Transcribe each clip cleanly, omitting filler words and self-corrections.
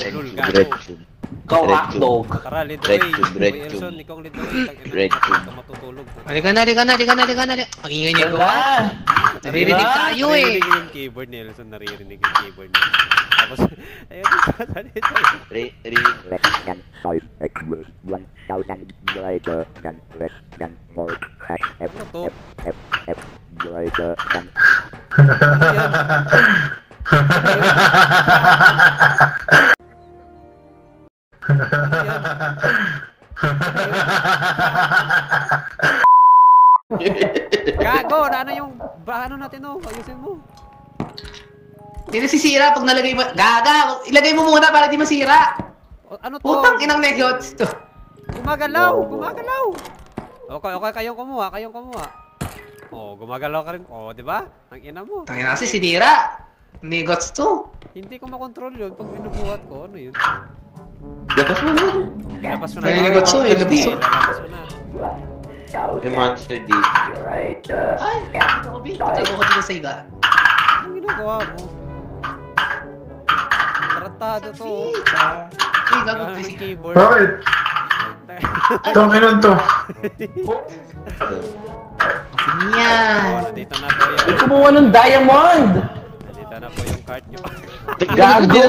Lul, gago. Ikaw hotdog. Tara, lead the way. Boy Elson, ikaw lead the way. Red tube. Ka matutulog. Halika na. Ang ingay niyo ko. Naririnig tayo eh. Naririnig yung keyboard ni Elson, naririnig yung keyboard niya. Tapos, ayun, gago, ano yung ano natin oh, ayusin mo. Hindi nasisira pag nalagay mo. Gaga! Ilagay mo muna para di masira. Ano to? Putang inang negots to. Gumagalaw! Okay, kayong kumuha. Oh, gumagalaw ka rin. Oh, di ba? Ang ina mo. Tangin na kasi sinira. Negots to. Hindi ko makontrol yun pag binubuhat ko. Ano yun? Labas mo na. Labas mo na. Ay, negots to. Labas mo na. Yung monster D. Ay, ako bin. Tago ko dito sa iga. Anong ginagawa mo? Tratado to. Ay, gago. Gamit yung keyboard. Bakit? Tanginan to. Yan. Oh, nandito na po yung... Kumuha ng diamond! Nandito na po yung cart nyo. Gago!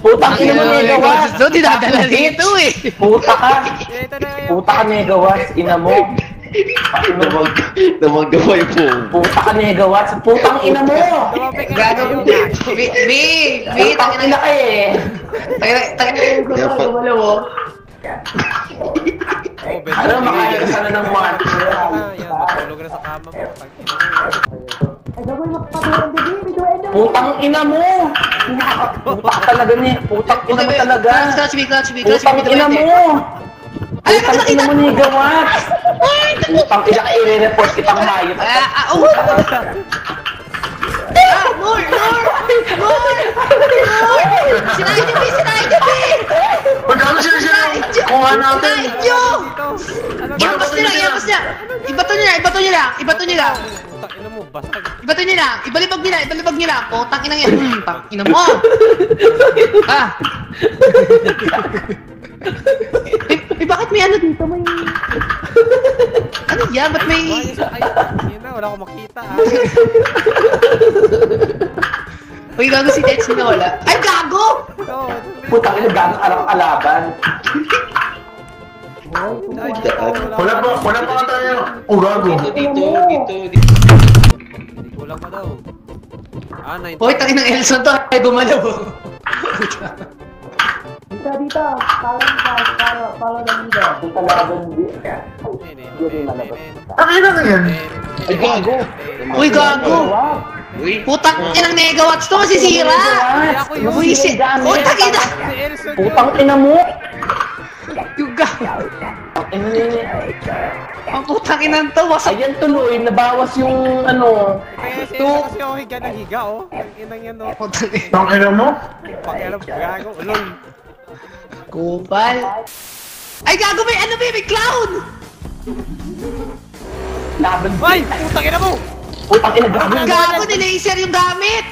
Putang ina mo Megawas! Doon dinadala dito eh. Puta ka! Ito na yung... Puta ka Megawas! Ina mo! Namagawa yung phone. Puta ka Megawas! Putang ina mo! Tumapik ka na Gago. kayo. B, Putang ina ka eh! Tangin na yung gusto ko gumalaw oh. Oh, bed. Ano makaya ka na ng monster? Yan, matulog na sa kama mo. Putang ina mo! Puta ka talaga ni... Putang ina mo talaga! Clutch B. Putang ina mo! Putang ina mo ni Gawas! Putang ina ka i-report kitang hayop! Sinahin niyo B! Magkano sila? Kuha natin. Iabas niya! Ibato niyo lang! Putang ina mo, basta. Ibato niyo lang! Ibalibag niyo lang! Putang ina yan! Putang ina mo! Bakit may ano dito? May... Ano yan? Ba't may... Yun na, wala akong makita ah. Uy, gago si Tets na wala. Ay, gago! Putang ina gago kalaban! Wala pa tayo. Oh, gago. Dito. Hindi kulang pa daw. Ah, 90. Hoy, tangin ng Elson to. Ay, gumalaw. Dito! Follow the leader! Dito laban Ang ina na yan. Ay, gago! Uy, gago! Putang inang megawatts to, masisira! Uy, putang ina! Putang ina mo! Yung gago! Ang putang inang to, wasak! Ayan tuloy, nabawas yung ano... Kasi ako higa ng higa oh. Ang inang yan oh. Putang ina. Tanginan mo? Pakialam, gago, ulol. Kupal! Ay, gago! May ano ba? May clown! Laban Ay! Putang ina mo! Putang ina gago! Gago! Nilaser yung gamit!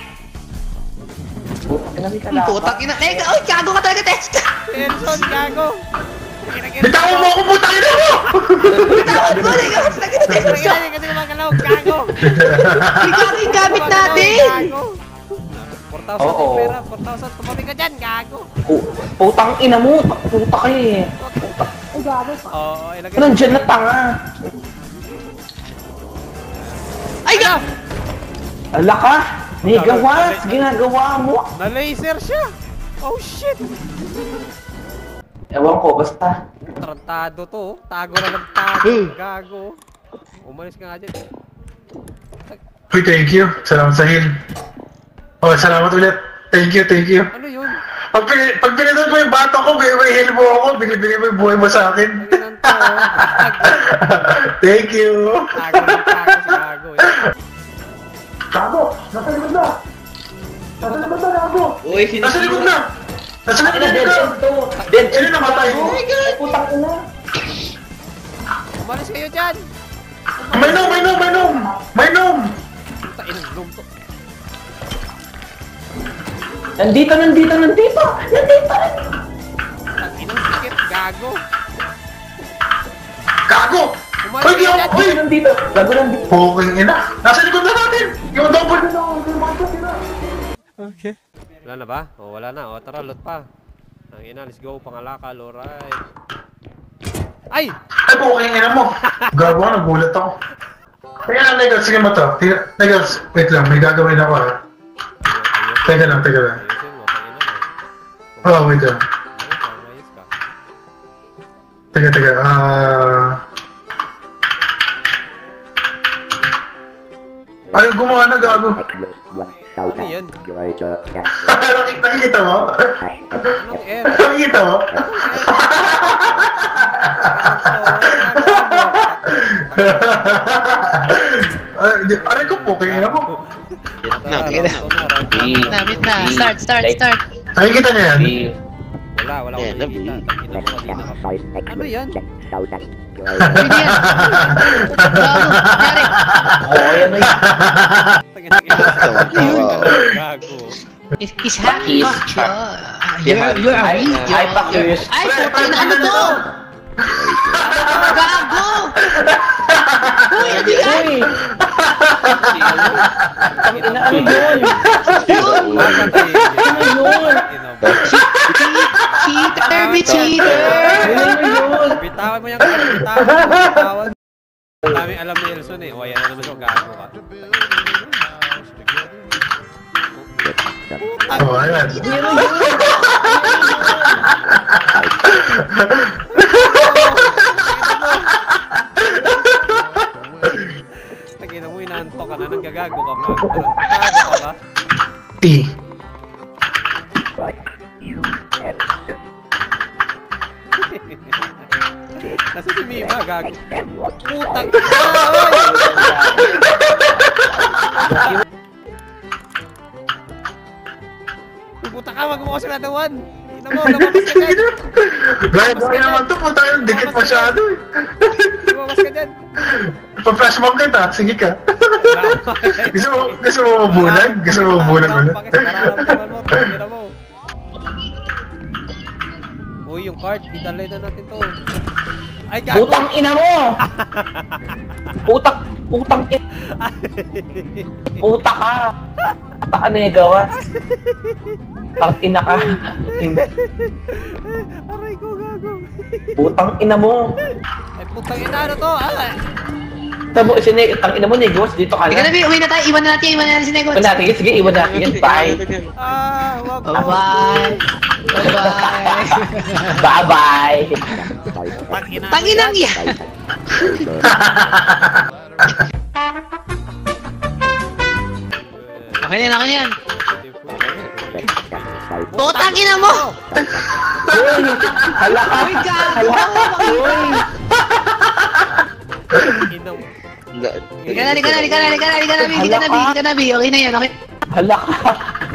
Putang ina may kalaban! Putang ina! Ay, gago ka talaga, Testa! Elson, gago! Bitawan mo ako, putang ina mo! Bitawan mo! Negawatts na kita, Testa! Kasi gumagalaw, gago! Ay, gago yung gamit natin! Gago! 4,000 yung pera, 4,000 tumabi ka dyan, gago! Putang ina mo! Puta ka eh! Ay, gago! Oo, ilagay. Nandiyan na tanga! Ay, gago! Ala ka! Megawas! Ginagawa mo! Na-laser siya! Oh shit! Ewan ko, basta. Tarantado to, oh. Tago na ng tago, gago. Umalis ka nga dyan. Uy, thank you. Salamat sa heal. Oh, salamat ulit. Thank you. Ano yun? Pag pinindot mo yung bato ko, may heal mo ako, binibili mo yung buhay mo sa akin. Ano to, oh. Thank you. Tago ng tago si gago eh. Gago! Nasa likod na! Gago! Uy, Nasa likod na! Nasa likod Ina, dead na! end to! Dead Sino end! namatay? Putang ina! Umalis kayo dyan! May nom! Puta, inang loob to. Nandito! gago. Gago! Hoy, di ako! Hoy! Nandito! Gago nandito! Puking ina! Nasa likod na natin! Yung double na ako! Yung mga sila! Okay. Wala na ba? O, wala na. O, tara, loot pa. Ang ina, let's go. Pangalakal, alright. Ay! Ay, puking ina mo! Gago, nagulat ako. Kaya lang, Negals, sige mo to. Negals, wait lang, may gagawin ako ha. Teka lang, teka lang. Ayusin mo, pangina mo. Oh, wait lang. Ayos ka. Teka, Ay, gumawa na, gago. Ano yun? Nakikita mo? Anong air? Nakikita mo? Aray ko po, kaya na mo. Wait na. Start. Nakikita niya yan? Wala akong nakikita. Tangina mo, kanina ka pa. Ano yan? Pwede yan. Oo, yan na yun. Tangina gago. Is happy. You're a weak. Ay, pakiyos. Ay, putang na ano to? Gago! Uy, hindi ka! Uy! Ang ina, ano yun? Cheater, be cheater! Ano yun? Bitawan mo yung bitawan. Ang daming alam ni Elson eh. O, ayan na naman siya. Gago ka. Oh, ayan. Tangina mo, inaantok ka na. Nanggagago ka pa. Gago ka ba? T. Nasa si Mima, gago. Putang. Puta ka, wag mo ko sila dawan. Ina mo, lumabas ka dyan. Gago naman to, puta yung dikit masyado eh. Lumabas ka dyan. Pa-flash mob kita, sige ka. Gusto mo mabulag? Gusto mo mabulag ulit? Nararamdaman mo, tangina mo. Uy, yung card, italay na natin to. Ay, gago. Putang ina mo! Putang ina. Puta ka! Puta ka na yung gawa. Putang ina ka. Aray ko, gago. Putang ina mo. Ay, putang ina, ano to? Ah! Tamo, tang ina mo, Negos, dito ka Ika na, na. uwi na tayo. Iwan na natin si Negos. Iwan natin, sige, iwan natin yan. Bye. Ah, wag mo. Bye-bye. Bye-bye. Bye-bye. Tanginang yan. Okay na yan. Putang ina mo! Uy, hala ka. Uy, gago! Uy. Inang. Ika na, Bi. Okay na yan, okay. Hala ka.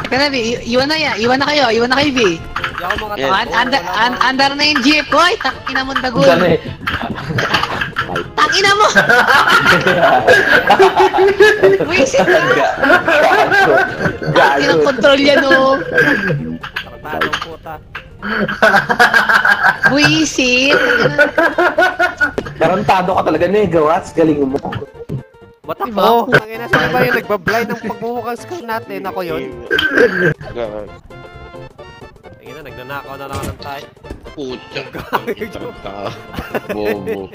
Ika na, Bi. Iwan na yan. Iwan na kayo, Bi. Hindi ako makatawa. Andar na yung jeep. Hoy, tangina mong dagol. Dami. Tangina mo! Wisit ka! Gago. Kinokontrol yan, oh. Tarantadong puta. Wisit! Tarantado ka talaga, Negawats. Galing mo. Ba't ako? Ang ina, sino ba yung nagbablind ng pagmumukhang screen natin? Ako yun? Ang ina, nagnanakaw na lang ng tayo. Pucha. Bobo.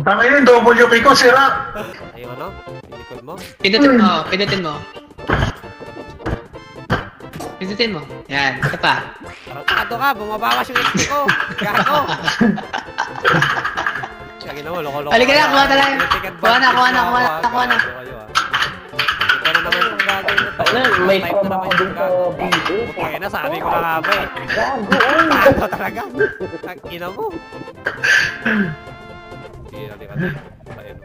Tama yun, WP ko, sira. Ayun ano? Yung likod mo? Pindutin mo. Yan, ito pa. Tarantado ka, bumabawas yung HP ko. Gago. Kaya ginawa, loko-loko. Halika na, kuha na lang. Ticket Kuha na, bag. kuha na. Ito na naman yung gagawin nito. Ano, may Type na naman trabaho yung dun sa gagawin. video. Kaya na, sabi ko na nga ba eh. Gago. Tago talaga. Ang ina mo. Sige, halika tayo. Ayun.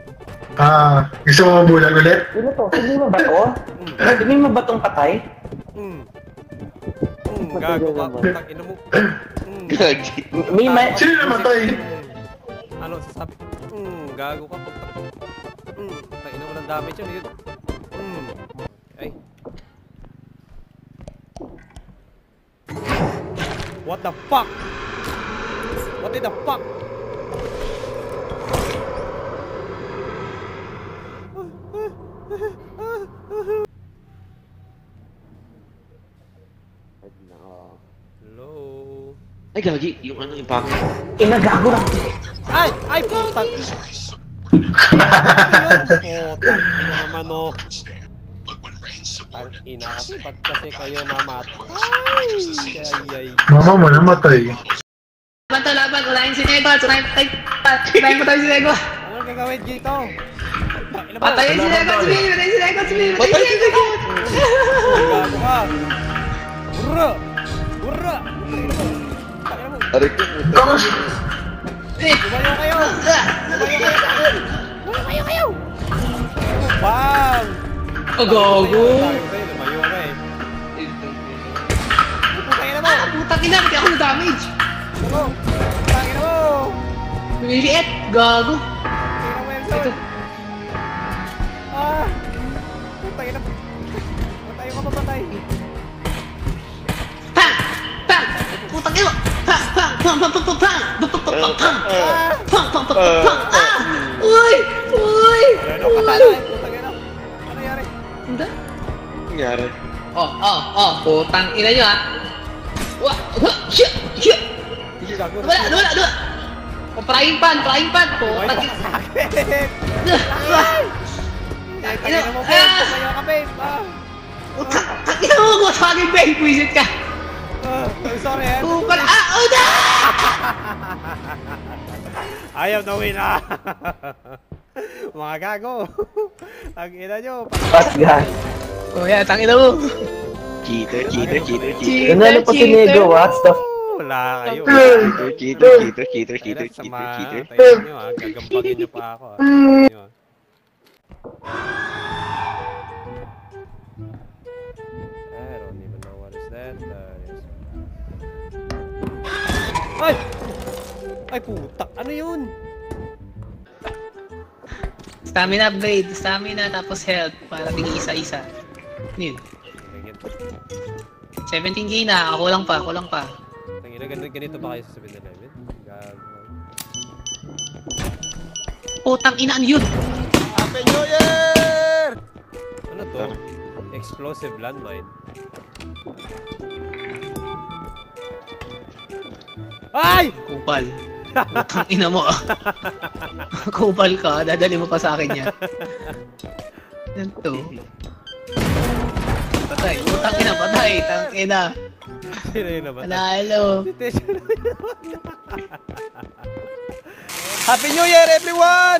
Gusto mo mabulag ulit? Ano to? Hindi mo ba to? Hindi mo ba tong patay? Gago ka. Putang ina mo. Gagi. May Sino namatay? Ano sasabi? Gago ka. Putang. Putang ina mo ng damage yun. Ay. What the fuck? What in the fuck? Hello? Ay, gagi. Yung ano, yung pangit. Inagago lang. Ay, putang. Putang, ina naman oh. Ang ina kasi, ba't kasi kayo namatay? Ay. Mama mo namatay. Laban to, laban. Ulayin si Nego. Ulayin mo tayo si Nego. Ano gagawin dito? Patayin si Nego. Patayin si Nego. Patayin si Nego. Gago ka. Burra! Burra! Aray ko, puta. Tapos, Lumayo kayo! Lumayo kayo! Bang! Oh, gago. Lumayo ka eh. Putangin na mo! Putang ina, hindi ako na-damage. Ano? Putangin na mo! Lumiliit. Gago. Putangin na mo, Elson! Ah! Putangin na mo! Patay ka papatay! Pang! Pang! Putang ina. Pang! Pang! Pang! Pang! Pang! Pang! Pang! Pang! Ah! Uy! Uy! Ano katalo eh? Putangin na! Ano nangyari? Hindi. Nangyari. Putang ina nyo ha. Wah! Shit! Shit! Hindi gago. Wala! Frying pan! Putang ina. Tangin na mo, Ben! Lumayo ka, Ben! Ah! Putang ina mo ko sa akin, Ben! Puisit ka! Sorry eh! Pupal! Oh, no! Ayaw na win ah! Mga gago! Ang ina nyo! Fast guy. Kuya, tangina mo! Cheater. Nanalo pa si Nego, what the f... Wala kayo! Cheater. Tayo nyo ah! Gagampagin nyo pa ako ah! Tayo nyo, ah. I don't even know what is that. Ay! Ay putak! Ano yun? Stamina upgrade, tapos health para tingin isa-isa. Yun. 17k na, kulang pa. Tangina, ganito ba kayo sa 7-Eleven? Gago. Putang ina, ano yun? Happy New Year! Ano to? Explosive landmine. Ay! Kupal. Putang ina mo ah. Kupal ka, dadali mo pa sa akin yan. Yan to. Patay, putang ina, patay. Tang ina. Sino yun naman? Panalo. Si Tesha na yun. Happy New Year, everyone!